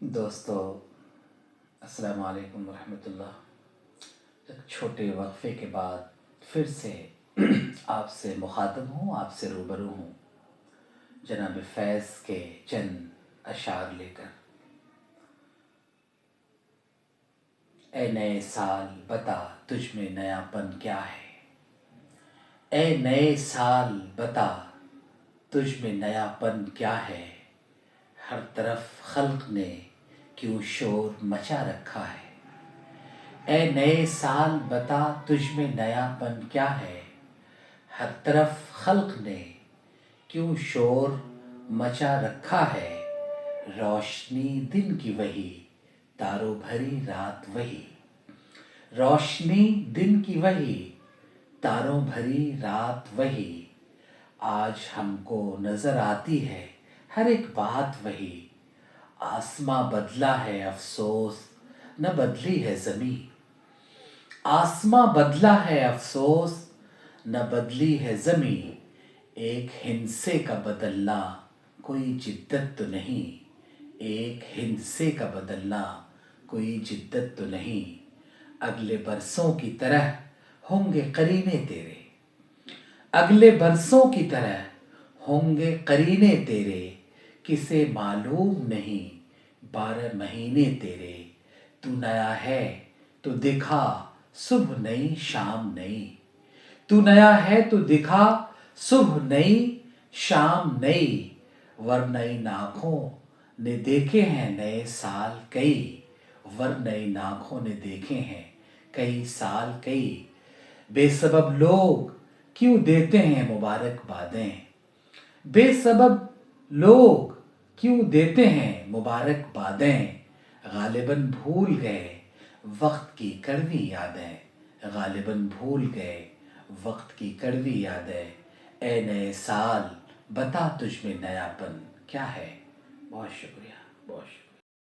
دوستو السلام علیکم ورحمۃ اللہ۔ ایک چھوٹے وقفے کے بعد پھر سے آپ سے مخاطب ہوں، آپ سے روبرو ہوں جناب فیض کے چند اشعار لے کر۔ اے نئے سال بتا تجھ میں نیا پن کیا ہے، اے نئے سال بتا تجھ میں نیا پن کیا ہے، ہر طرف خلق نے کیوں شور مچا رکھا ہے۔ اے نئے سال بتا تجھ میں نیا پن کیا ہے، ہر طرف خلق نے کیوں شور مچا رکھا ہے۔ روشنی دن کی وہی تاروں بھری رات وہی، روشنی دن کی وہی تاروں بھری رات وہی، آج ہم کو نظر آتی ہے ہر ایک بات وہی۔ آسماں بدلا ہے افسوس نہ بدلی ہے زمیں، آسماں بدلا ہے افسوس نہ بدلی ہے زمیں، ایک ہندسے کا بدلنا کوئی جدت تو نہیں، ایک ہندسے کا بدلنا کوئی جدت تو نہیں۔ اگلے برسوں کی طرح ہوں گے قرینے تیرے، اگلے برسوں کی طرح ہوں گے قرینے تیرے، کسے معلوم نہیں 12 مہینے تیرے۔ تو نیا ہے تو دکھا صبح نئی شام نئی، تو نیا ہے تو دکھا صبح نئی شام نئی، ورنہ ان آنکھوں نے دیکھے ہیں نئے سال کئی، ورنہ ان آنکھوں نے دیکھے ہیں کئی سال کئی۔ بے سبب لوگ کیوں دیتے ہیں مبارک بادیں، بے سبب لوگ کیوں دیتے ہیں مبارک بادیں، غالباً بھول گئے وقت کی کڑوی یادیں، غالباً بھول گئے وقت کی کڑوی یادیں۔ اے نئے سال بتا تجھ میں نیا پن کیا ہے۔ بہت شکریہ، بہت شکریہ۔